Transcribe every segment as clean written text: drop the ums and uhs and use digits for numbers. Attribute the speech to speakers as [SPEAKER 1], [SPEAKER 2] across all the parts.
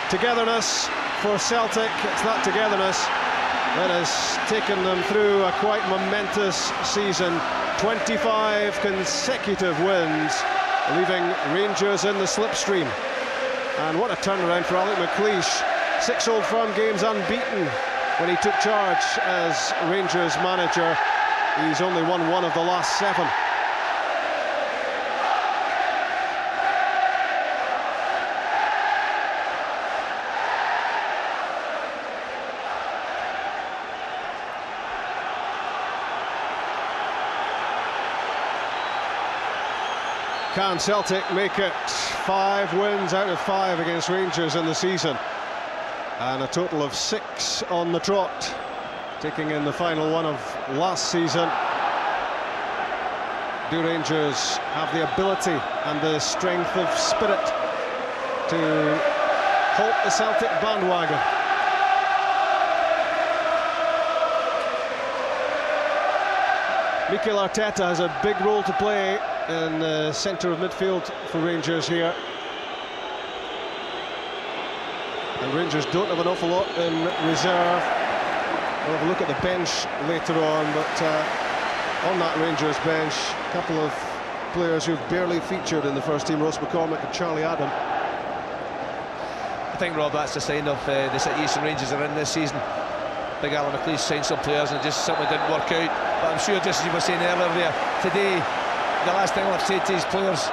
[SPEAKER 1] togetherness for Celtic. It's that togetherness that has taken them through a quite momentous season. 25 consecutive wins, leaving Rangers in the slipstream. And what a turnaround for Alec McLeish. 6 Old Firm games unbeaten when he took charge as Rangers manager. He's only won 1 of the last 7. Can Celtic make it 5 wins out of 5 against Rangers in the season? And a total of 6 on the trot, taking in the final one of last season. Do Rangers have the ability and the strength of spirit to halt the Celtic bandwagon? Mikel Arteta has a big role to play in the centre of midfield for Rangers here. And Rangers don't have an awful lot in reserve. We'll have a look at the bench later on, but on that Rangers bench, a couple of players who've barely featured in the first team, Ross McCormick and Charlie Adam.
[SPEAKER 2] I think, Rob, that's a sign of the situation Rangers are in this season. Big Alan McLeish signed some players and just simply didn't work out. But I'm sure, just as you were saying earlier there, today, the last thing I'll have said to his players,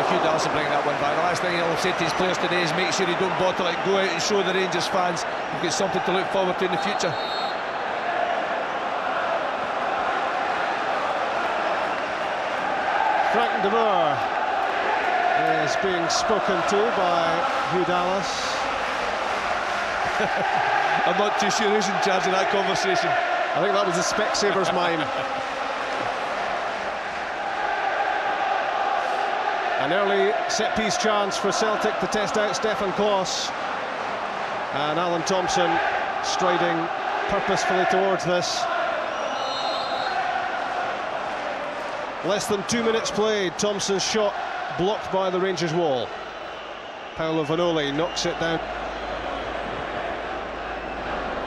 [SPEAKER 2] Hugh Dallison bringing that one back, the last thing he'll have said to his players today is make sure you don't bottle it, go out and show the Rangers fans you've got something to look forward to in the future.
[SPEAKER 1] Frank de Boer is being spoken to by Hugh Dallas.
[SPEAKER 2] I'm not too sure who's in charge of that conversation.
[SPEAKER 1] I think that was the Specsavers mime. An early set-piece chance for Celtic to test out Stefan Klos. And Alan Thompson striding purposefully towards this. Less than 2 minutes played. Thompson's shot blocked by the Rangers wall. Paolo Vanoli knocks it down.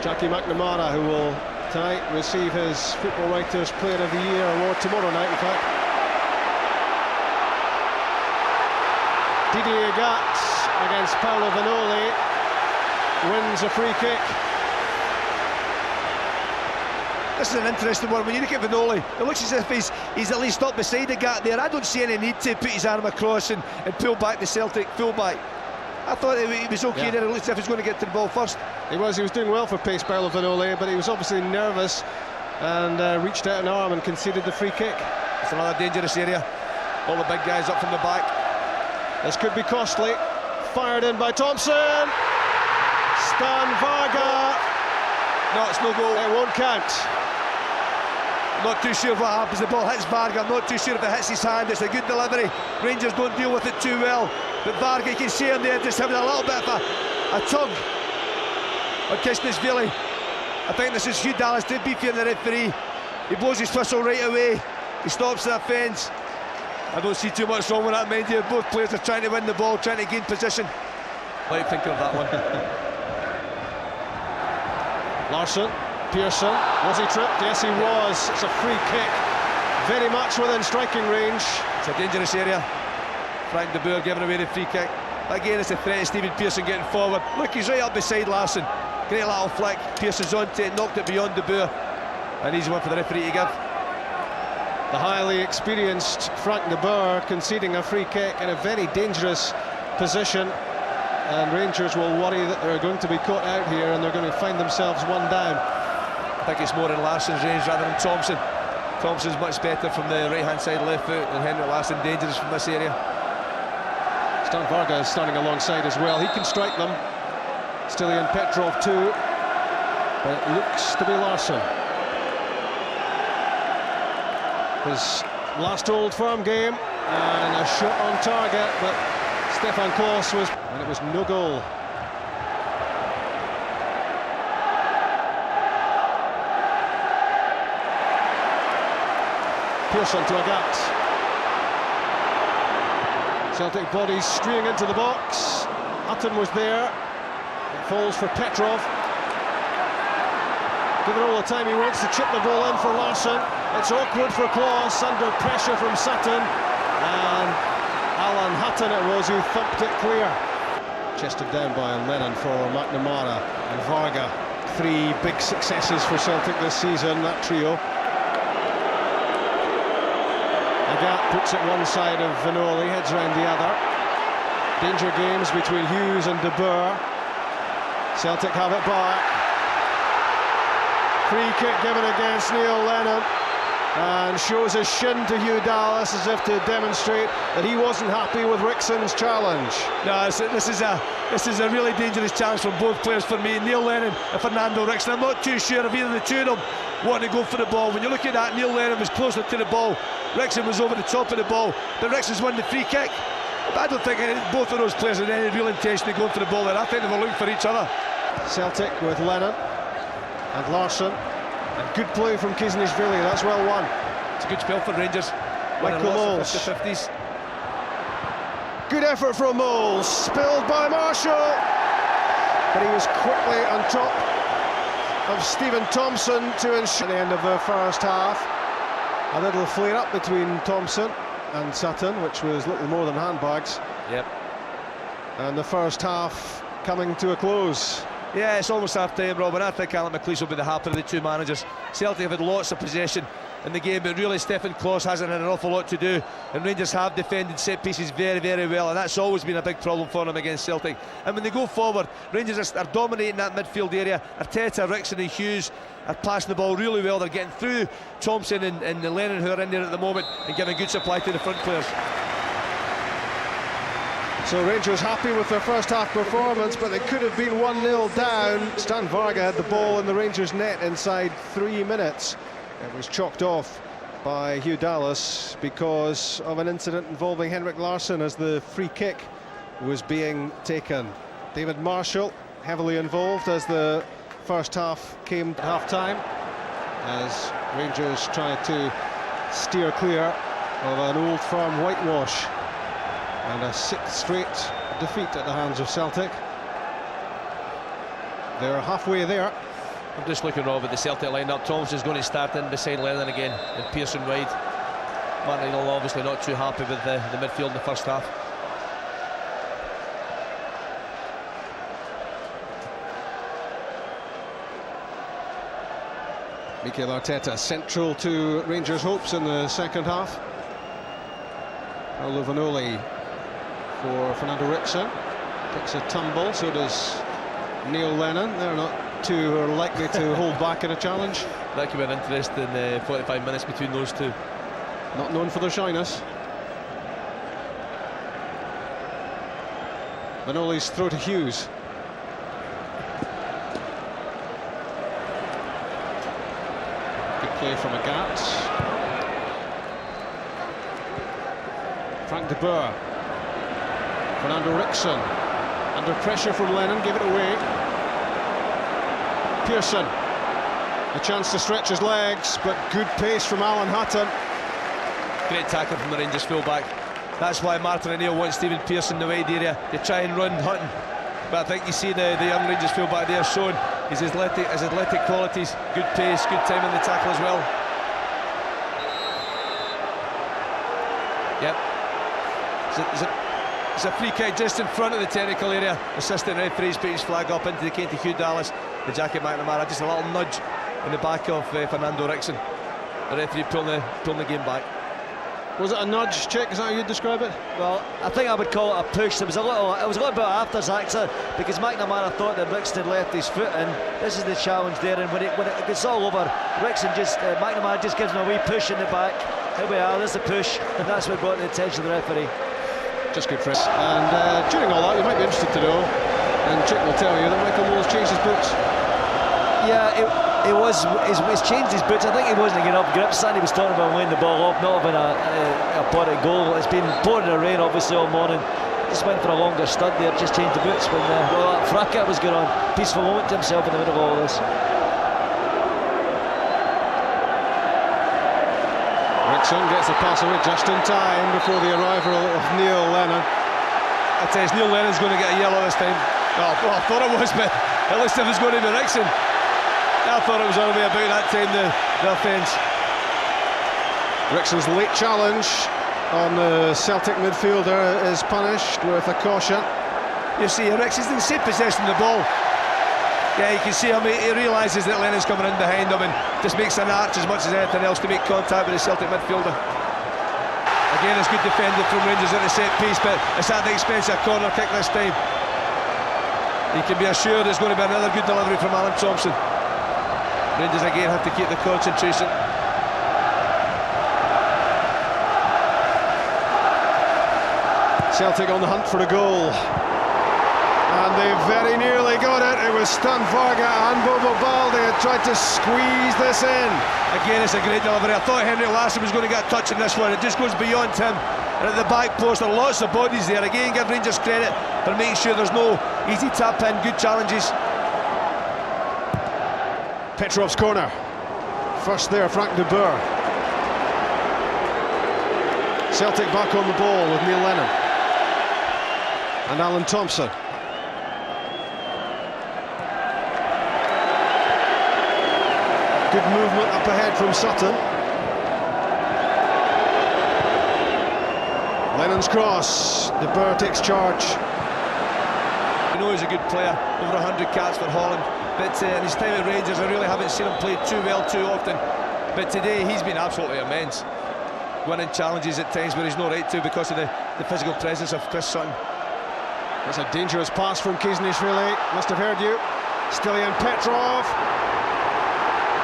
[SPEAKER 1] Jackie McNamara, who will tonight receive his Football Writers Player of the Year award, tomorrow night in fact. Didier Agathe against Paolo Vanoli, wins a free kick.
[SPEAKER 2] This is an interesting one. When you look at Vanoli, it looks as if he's at least up beside Agathe there. I don't see any need to put his arm across and pull back the Celtic fullback. I thought he was okay there. It looks as if he's going to get to the ball first.
[SPEAKER 1] He was doing well for pace, Paolo Vanoli, but he was obviously nervous and reached out an arm and conceded the free kick.
[SPEAKER 2] It's another dangerous area. All the big guys up from the back.
[SPEAKER 1] This could be costly. Fired in by Thompson. Stan Varga.
[SPEAKER 2] No, it's no goal.
[SPEAKER 1] It won't count.
[SPEAKER 2] I'm not too sure what happens. The ball hits Varga. I'm not too sure if it hits his hand. It's a good delivery. Rangers don't deal with it too well. But Varga, you can see him there just having a little bit of a tug on Kishnishvili. I think this is Hugh Dallas to be fair to the referee. He blows his whistle right away. He stops the offence. I don't see too much wrong with that, mind you. Both players are trying to win the ball, trying to gain position. What do you think of that one?
[SPEAKER 1] Larsson, Pearson, was he tripped? Yes, he was. It's a free kick, very much within striking range.
[SPEAKER 2] It's a dangerous area. Frank de Boer giving away the free kick. Again, it's a threat of Stephen Pearson getting forward. Look, he's right up beside Larsson. Great little flick. Pearson's onto it, knocked it beyond de Boer. An easy one for the referee to give.
[SPEAKER 1] The highly experienced Frank de Boer conceding a free kick in a very dangerous position. And Rangers will worry that they're going to be caught out here and they're going to find themselves one down.
[SPEAKER 2] I think it's more in Larsson's range rather than Thompson. Thompson's much better from the right-hand side left foot, and Henrik Larsson dangerous from this area.
[SPEAKER 1] Stan Varga is standing alongside as well. He can strike them. Stilian Petrov too, but it looks to be Larsson. His last Old Firm game, and a shot on target, but Stefan Klos was, and it was no goal. Pearson to Agathe. Celtic bodies streaming into the box. Hutton was there. It falls for Petrov. Given all the time he wants to chip the ball in for Larsson. It's awkward for Klaus under pressure from Sutton. And Alan Hutton it was who thumped it clear. Chested down by Lennon for McNamara and Varga. 3 big successes for Celtic this season, that trio. Agat puts it one side of Vanoli, heads round the other. Danger games between Hughes and De Boer. Celtic have it back. Free kick given against Neil Lennon, and shows his shin to Hugh Dallas as if to demonstrate that he wasn't happy with Rickson's challenge.
[SPEAKER 2] No, this is a really dangerous challenge from both players for me, Neil Lennon and Fernando Rickson. I'm not too sure if either of the two of them want to go for the ball. When you look at that, Neil Lennon was closer to the ball, Rickson was over the top of the ball, but Rickson's won the free kick. I don't think both of those players had any real intention of going for the ball there. I think they were looking for each other.
[SPEAKER 1] Celtic with Lennon and Larsson, and good play from Kisnishvili, that's well won.
[SPEAKER 2] It's a good spell for Rangers.
[SPEAKER 1] Michael Moles.
[SPEAKER 2] 50-50s.
[SPEAKER 1] Good effort from Moles, spilled by Marshall, but he was quickly on top of Stephen Thompson to ensure the end of the first half. A little flare up between Thompson and Sutton, which was little more than handbags.
[SPEAKER 2] Yep.
[SPEAKER 1] And the first half coming to a close.
[SPEAKER 2] Yeah, it's almost half time, Rob, and I think Alan McLeish will be the happier of the two managers. Celtic have had lots of possession in the game, but really Stefan Klos hasn't had an awful lot to do, and Rangers have defended set pieces very, very well, and that's always been a big problem for them against Celtic. And when they go forward, Rangers are dominating that midfield area. Arteta, Rickson and Hughes are passing the ball really well. They're getting through Thompson and Lennon, who are in there at the moment, and giving good supply to the front players.
[SPEAKER 1] So Rangers happy with their first half performance, but they could have been 1-0 down. Stan Varga had the ball in the Rangers net inside 3 minutes. It was chalked off by Hugh Dallas because of an incident involving Henrik Larsson as the free kick was being taken. David Marshall heavily involved as the first half came to half-time, as Rangers tried to steer clear of an old firm whitewash and a 6th straight defeat at the hands of Celtic. They're halfway there.
[SPEAKER 2] I'm just looking, Rob, at the Celtic line-up. Thompson's going to start in beside Lennon again, and Pearson wide. Martin Hill obviously not too happy with the midfield in the first half.
[SPEAKER 1] Mikel Arteta central to Rangers' hopes in the second half. Paolo Vanoli for Fernando Rickson. Takes a tumble, so does Neil Lennon. They're not two who are likely to hold back in a challenge.
[SPEAKER 2] That could be an interesting 45 minutes between those two.
[SPEAKER 1] Not known for their shyness. Vanoli's throw to Hughes. Good play from Agat. Frank de Boer. Fernando Rickson. Under pressure from Lennon, gave it away. Pearson. A chance to stretch his legs, but good pace from Alan Hutton.
[SPEAKER 2] Great tackle from the Rangers full-back. That's why Martin O'Neill wants Stephen Pearson in the wide area to try and run Hutton. But I think you see the young Rangers full-back there showing his athletic qualities, good pace, good time in the tackle as well. Yep. It's a free kick just in front of the technical area. Assistant referee's put his flag up, indicating to Hugh Dallas, the Jackie McNamara, just a little nudge in the back of Fernando Rickson. The referee pulling the game back.
[SPEAKER 1] Was it a nudge, Chick? Is that how you'd describe it?
[SPEAKER 3] Well, I think I would call it a push. It was a little bit after Zaxa, because McNamara thought that Rickson had left his foot, and this is the challenge there. And when it gets all over, McNamara just gives him a wee push in the back. Here we are, there's the push, and that's what brought the attention of the referee.
[SPEAKER 1] Just good for us. And during all that, you might be interested to know, and Chick will tell you, that Michael Moles changed his boots.
[SPEAKER 3] Yeah, he's changed his boots. I think he wasn't getting up grips. Sandy was talking about laying the ball off, not having a potted goal. It's been pouring the rain obviously all morning. Just went for a longer stud there, just changed the boots when that fracas was going on. Peaceful moment to himself in the middle of all this. Rickson
[SPEAKER 1] gets the pass away just in time before the arrival of Neil Lennon.
[SPEAKER 2] I tell you, Neil Lennon's going to get a yellow this time. Oh, well, I thought it was, but it looks as if it's going to be Rickson. I thought it was all the way about that time, the offence.
[SPEAKER 1] Rickson's late challenge on the Celtic midfielder is punished with a caution.
[SPEAKER 2] You see, Rickson's in the same possession of the ball. Yeah, you can see him, he realises that Lennon's coming in behind him and just makes an arch as much as anything else to make contact with the Celtic midfielder. Again, it's good defending from Rangers at the set piece, but it's at the expense of a corner kick this time. You can be assured it's going to be another good delivery from Alan Thompson. Rangers again have to keep the concentration.
[SPEAKER 1] Celtic on the hunt for a goal, and they very nearly got it. It was Stan Varga and Bobo Balde had tried to squeeze this in.
[SPEAKER 2] Again, it's a great delivery. I thought Henrik Larsson was going to get a touch in this one. It just goes beyond him, and at the back post there are lots of bodies there. Again, give Rangers credit for making sure there's no easy tap in, good challenges.
[SPEAKER 1] Petrov's corner. First there, Frank de Boer. Celtic back on the ball with Neil Lennon and Alan Thompson. Good movement up ahead from Sutton. Lennon's cross. De Boer takes charge.
[SPEAKER 2] You know he's a good player, over 100 caps for Holland, but in his time at Rangers I really haven't seen him play too well too often, but today he's been absolutely immense, winning challenges at times where he's not right to because of the physical presence of Chris Sutton.
[SPEAKER 1] That's a dangerous pass from Kisnishvili, must have heard you. Stilian Petrov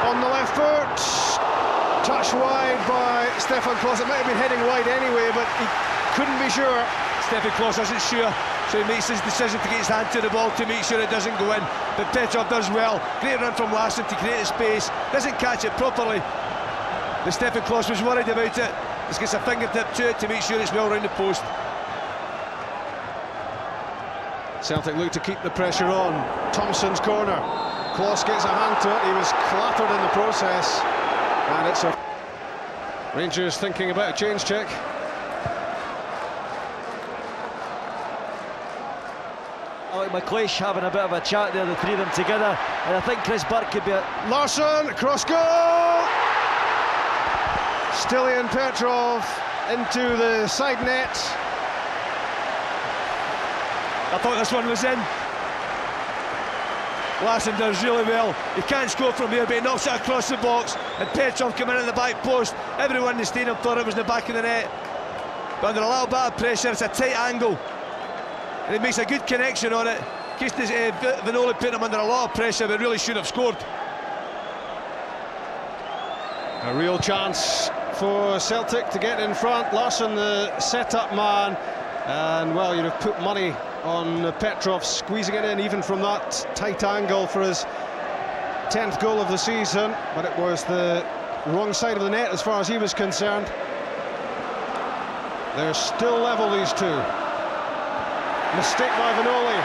[SPEAKER 1] on the left foot, touched wide by Stefan Klos. It might have been heading wide anyway, but he couldn't be sure.
[SPEAKER 2] Stefan Klos isn't sure, so he makes his decision to get his hand to the ball to make sure it doesn't go in, but Petrov does well. Great run from Larsson to create a space, doesn't catch it properly, but Stefan Klos was worried about it. Just gets a fingertip to it to make sure it's well round the post.
[SPEAKER 1] Celtic look to keep the pressure on. Thompson's corner. Klos gets a hand to it. He was clattered in the process, and it's a Rangers thinking about a change check.
[SPEAKER 3] I like McLeish having a bit of a chat there, the three of them together, and I think Chris Burke could be a...
[SPEAKER 1] Larsson, cross goal! Stilian Petrov into the side net.
[SPEAKER 2] I thought this one was in. Larsson does really well. He can't score from here, but he knocks it across the box, and Petrov came in at the back post. Everyone in the stadium thought it was in the back of the net, but under a little bit of pressure, it's a tight angle, and he makes a good connection on it. Vanoli put him under a lot of pressure, but really should have scored.
[SPEAKER 1] A real chance for Celtic to get in front. Larsson, the set-up man, and well, you'd have put money on Petrov squeezing it in even from that tight angle for his 10th goal of the season, but it was the wrong side of the net as far as he was concerned. They're still level, these two. Mistake by Vanoli.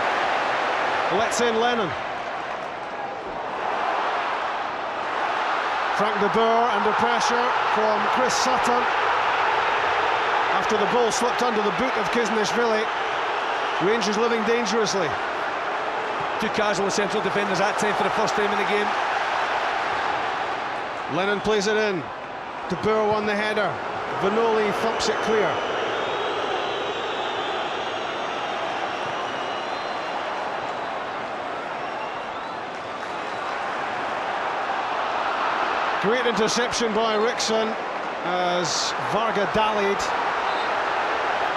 [SPEAKER 1] Lets in Lennon. Frank de Boer under pressure from Chris Sutton after the ball slipped under the boot of Kisnishvili. Rangers living dangerously.
[SPEAKER 2] Two casual central defenders that time for the first time in the game.
[SPEAKER 1] Lennon plays it in. De Boer won the header. Vanoli thumps it clear. Great interception by Rickson as Varga dallied,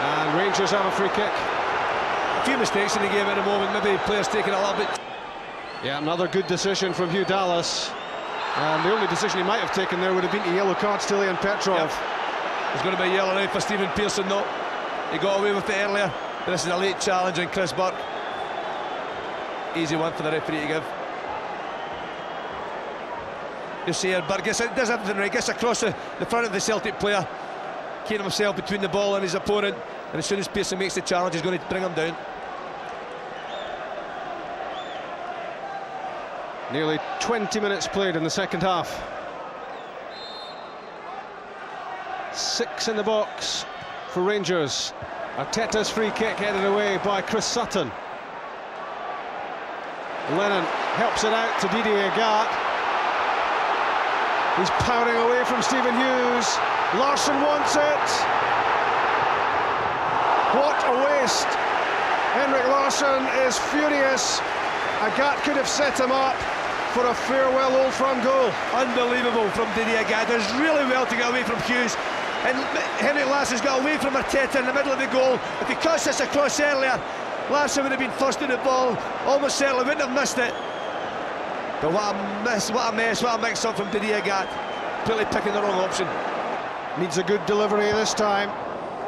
[SPEAKER 1] and Rangers have a free kick.
[SPEAKER 2] A few mistakes in the game at the moment, maybe players taking a little bit.
[SPEAKER 1] Yeah, another good decision from Hugh Dallas, and the only decision he might have taken there would have been a yellow card. Stilian Petrov.
[SPEAKER 2] Yep. There's going to be a yellow now for Stephen Pearson. No, he got away with it earlier, but this is a late challenge on Chris Burke. Easy one for the referee to give. You see here, Burke does everything right, gets across the front of the Celtic player, keeping himself between the ball and his opponent, and as soon as Pearson makes the challenge, he's going to bring him down.
[SPEAKER 1] Nearly 20 minutes played in the second half. 6 in the box for Rangers. Arteta's free kick headed away by Chris Sutton. Lennon helps it out to Didier Gat. He's powering away from Stephen Hughes. Larsson wants it. What a waste. Henrik Larsson is furious. Gat could have set him up for a farewell Old Firm goal.
[SPEAKER 2] Unbelievable from Didier Gat. Does really well to get away from Hughes. And Henrik Larsson's got away from Arteta in the middle of the goal. If he cuts this across earlier, Larsson would have been first in the ball. Almost certainly wouldn't have missed it. But what a mess, what a mix-up from Didier Gat. Completely picking the wrong option.
[SPEAKER 1] Needs a good delivery this time.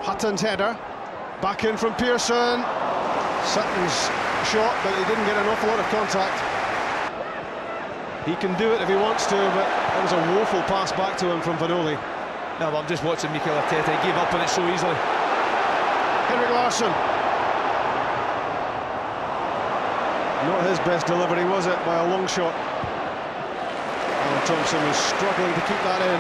[SPEAKER 1] Hutton's header. Back in from Pearson. Sutton's shot, but he didn't get an awful lot of contact. He can do it if he wants to, but that was a woeful pass back to him from Vanoli.
[SPEAKER 2] No, but I'm just watching Mikel Arteta. He gave up on it so easily.
[SPEAKER 1] Henrik Larsson. Not his best delivery, was it, by a long shot? Alan Thompson was struggling to keep that in.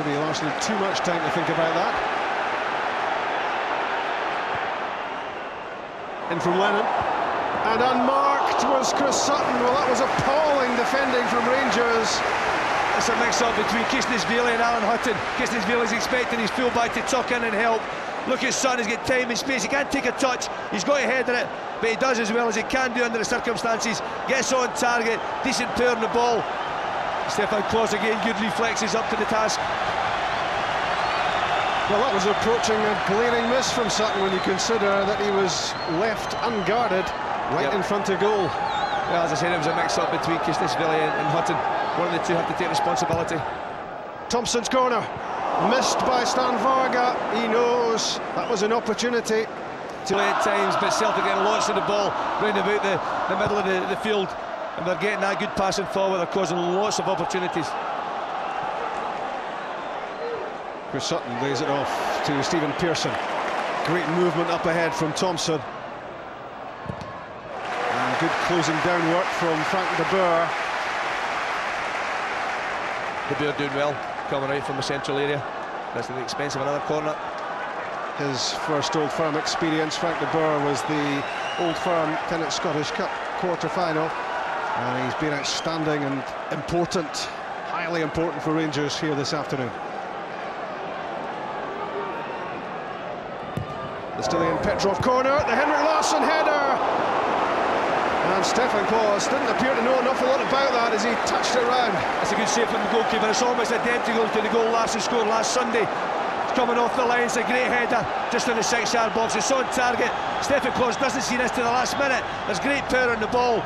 [SPEAKER 1] Maybe Larsson had too much time to think about that. In from Lennon. And unmarked was Chris Sutton. Well, that was appalling defending from Rangers.
[SPEAKER 2] It's a mix-up between Kisnesvili and Alan Hutton. Kisnesvili's expecting his fullback to tuck in and help. Look at Sutton, he's got time and space. He can't take a touch. He's got to header it, but he does as well as he can do under the circumstances. Gets on target, decent pair on the ball. Stefan Klos again, good reflexes up to the task.
[SPEAKER 1] Well, that was approaching a glaring miss from Sutton when you consider that he was left unguarded right in front of goal.
[SPEAKER 2] Well, as I said, it was a mix-up between Kisnesvili and Hutton. One of the two have to take responsibility.
[SPEAKER 1] Thompson's corner, missed by Stan Varga. He knows that was an opportunity.
[SPEAKER 2] Too late at times, but Celtic getting lots of the ball round about the middle of the field, and they're getting that good passing forward. They're causing lots of opportunities.
[SPEAKER 1] Chris Sutton lays it off to Stephen Pearson. Great movement up ahead from Thompson. And good closing down work from Frank de Boer.
[SPEAKER 2] De Boer doing well, coming right from the central area. That's at the expense of another corner.
[SPEAKER 1] His first Old Firm experience, Frank de Boer, was the Old Firm Tennant Scottish Cup quarter-final. And he's been outstanding and important, highly important for Rangers here this afternoon. The Stilian Petrov corner, the Henrik Larsson header! And Stefan Klos didn't appear to know an awful lot about that as he touched it round.
[SPEAKER 2] That's a good save from the goalkeeper. It's almost identical to the goal Larsson scored last Sunday. It's coming off the line, it's a great header, just in the 6-yard box. It's on target. Stefan Klos doesn't see this to the last minute. There's great power on the ball.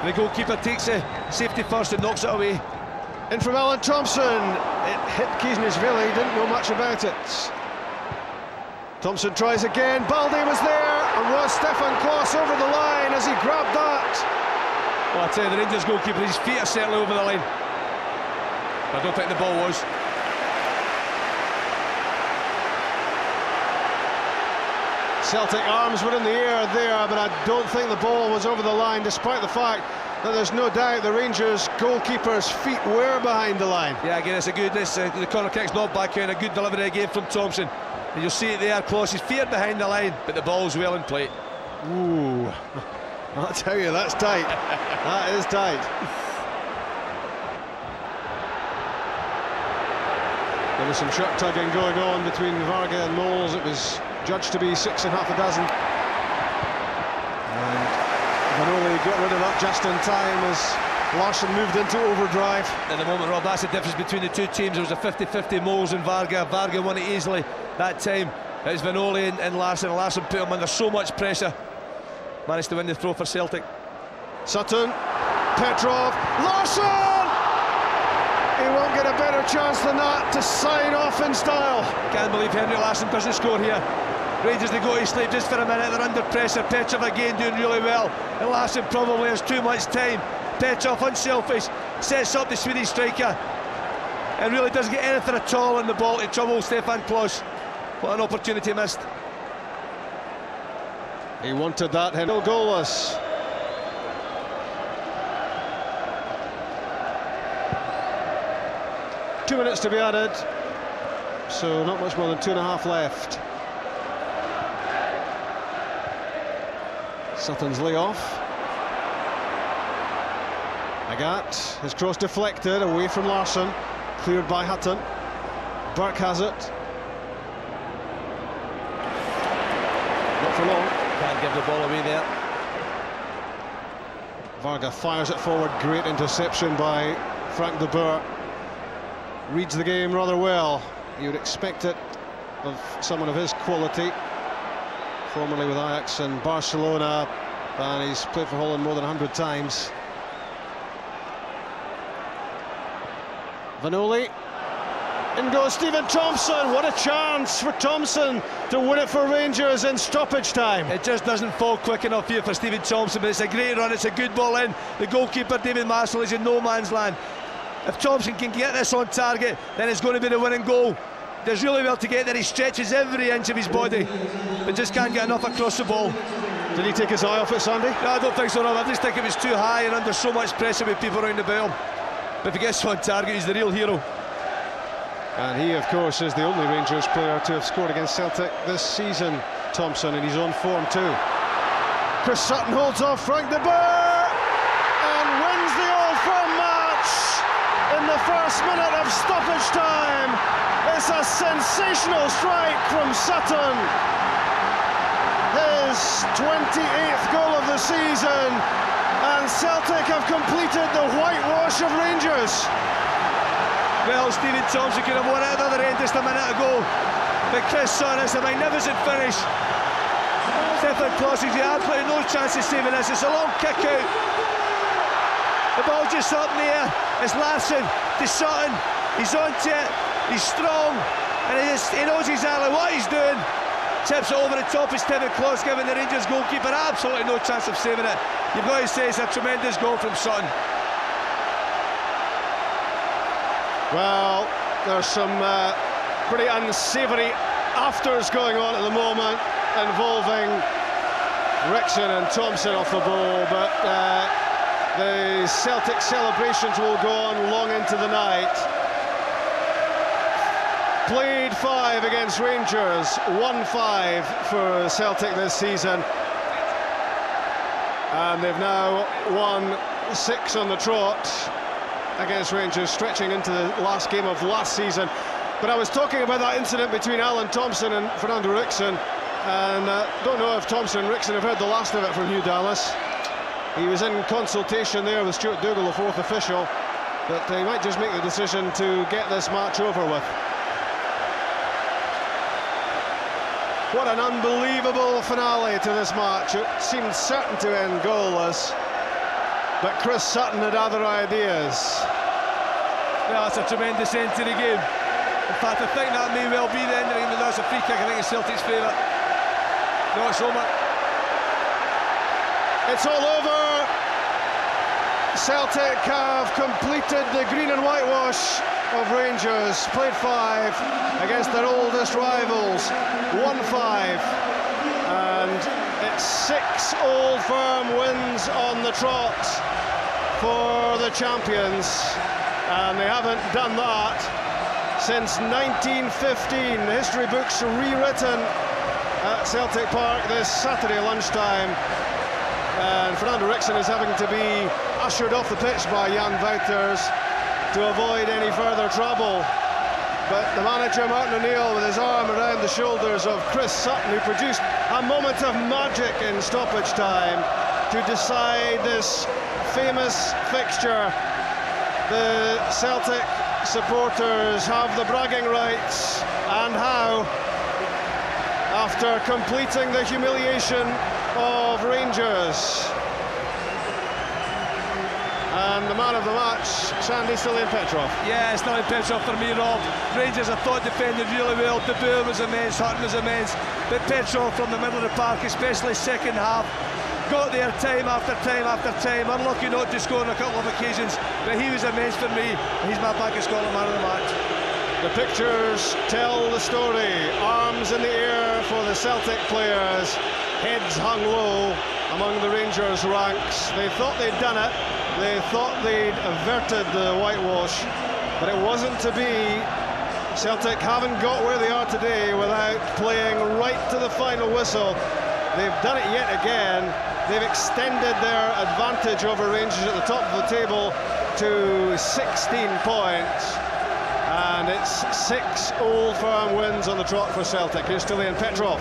[SPEAKER 2] The goalkeeper takes it, safety first, and knocks it away.
[SPEAKER 1] In from Alan Thompson. It hit Kisnesvili, didn't know much about it. Thompson tries again, Balde was there, and was Stefan Klos over the line as he grabbed that?
[SPEAKER 2] Well, I tell you, the Rangers goalkeeper, his feet are certainly over the line. I don't think the ball was.
[SPEAKER 1] Celtic arms were in the air there, but I don't think the ball was over the line, despite the fact that there's no doubt the Rangers goalkeeper's feet were behind the line.
[SPEAKER 2] Yeah, again, it's a good, the corner kick's not back in, a good delivery again from Thompson. And you'll see it there, Klos' feet behind the line, but the ball's well in play.
[SPEAKER 1] Ooh, I'll tell you, that's tight. That is tight. There was some shirt tugging going on between Varga and Moles. It was judged to be 6 1/2 And Vanoli got rid of that just in time as Larsson moved into overdrive.
[SPEAKER 2] At the moment, Rob, that's the difference between the two teams. There was a 50-50 Moles and Varga. Varga won it easily that time. It was Vanoli and Larsson. Larsson put him under so much pressure. Managed to win the throw for Celtic.
[SPEAKER 1] Sutton, Petrov, Larsson! He won't get a better chance than that to sign off in style.
[SPEAKER 2] Can't believe Henrik Larsson doesn't score here. Rangers, they go to sleep just for a minute. They're under pressure. Petrov again doing really well. And Larsson probably has too much time. Petrov, unselfish, sets up the Swedish striker and really doesn't get anything at all on the ball to trouble Stefan Klos. What an opportunity missed.
[SPEAKER 1] He wanted that, Henrik. Goalless. Two minutes to be added. so not much more than 2.5 left. Sutton's layoff. Agat, his cross deflected away from Larsson, cleared by Hutton. Burke has it. Not for long.
[SPEAKER 2] Can't give the ball away there.
[SPEAKER 1] Varga fires it forward, great interception by Frank de Boer. Reads the game rather well. You would expect it of someone of his quality. Formerly with Ajax and Barcelona, and he's played for Holland more than 100 times. Vanoli. In goes Stephen Thompson. What a chance for Thompson to win it for Rangers in stoppage time.
[SPEAKER 2] It just doesn't fall quick enough here for Stephen Thompson, but it's a great run, it's a good ball in. The goalkeeper, David Marshall, is in no man's land. If Thompson can get this on target, then it's going to be the winning goal. Does really well to get there, he stretches every inch of his body, but just can't get enough across the ball.
[SPEAKER 1] Did he take his eye off it, Sandy?
[SPEAKER 2] No, I don't think so, no. I just think it was too high and under so much pressure with people around the bell. But if he gets on target, he's the real hero.
[SPEAKER 1] And he, of course, is the only Rangers player to have scored against Celtic this season, Thompson, in his own form too. Chris Sutton holds off Frank de Boer and wins the Old Firm match in the first minute of stoppage time. It's a sensational strike from Sutton. His 28th goal of the season, and Celtic have completed the whitewash of Rangers.
[SPEAKER 2] Well, Stephen Thompson could have won it at the other end just a minute ago, but Chris Sutton, it's a magnificent finish. Stefan Kloss, he's absolutely no chance of saving this. It's a long kick out. The ball's just up in the air. It's Larsson to Sutton. He's onto it. He's strong, and he knows exactly what he's doing. Tips it over the top of Stefan Kloss, giving the Rangers goalkeeper absolutely no chance of saving it. You've got to say it's a tremendous goal from Sutton.
[SPEAKER 1] Well, there's some pretty unsavoury afters going on at the moment involving Rickson and Thompson off the ball, but the Celtic celebrations will go on long into the night. Played 5 against Rangers, 1-5 for Celtic this season, and they've now won 6 on the trot against Rangers, stretching into the last game of last season. But I was talking about that incident between Alan Thompson and Fernando Rickson, and don't know if Thompson and Rickson have heard the last of it from Hugh Dallas. He was in consultation there with Stuart Dougal, the 4th official, but he might just make the decision to get this match over with. What an unbelievable finale to this match. It seemed certain to end goalless, but Chris Sutton had other ideas.
[SPEAKER 2] Well, it's a tremendous end to the game. In fact, I think that may well be the end of the game, but that's a free kick. I think it's Celtic's favourite. No, it's over.
[SPEAKER 1] It's all over. Celtic have completed the green and whitewash of Rangers. Played 5 against their oldest rivals, 1-5, and it's 6 Old Firm wins on the trot for the champions, and they haven't done that since 1915. The history books rewritten at Celtic Park this Saturday lunchtime, and Fernando Rickson is having to be ushered off the pitch by Jan Wouters to avoid any further trouble. But the manager, Martin O'Neill, with his arm around the shoulders of Chris Sutton, who produced a moment of magic in stoppage time to decide this famous fixture. The Celtic supporters have the bragging rights, and how, after completing the humiliation of Rangers. And the man of the match, Sandy, Stilian Petrov.
[SPEAKER 2] Yeah, Stilian Petrov for me, Rob. Rangers, I thought, defended really well. De Boer was immense, Hutton was immense, but Petrov from the middle of the park, especially second half, got there time after time after time. Unlucky not to score on a couple of occasions, but he was immense for me. He's my Bank of Scotland man of the match.
[SPEAKER 1] The pictures tell the story. Arms in the air for the Celtic players, heads hung low among the Rangers ranks. They thought they'd done it. They thought they'd averted the whitewash, but it wasn't to be. Celtic haven't got where they are today without playing right to the final whistle. They've done it yet again. They've extended their advantage over Rangers at the top of the table to 16 points. And it's 6 Old Firm wins on the trot for Celtic. Here's Stilian Petrov.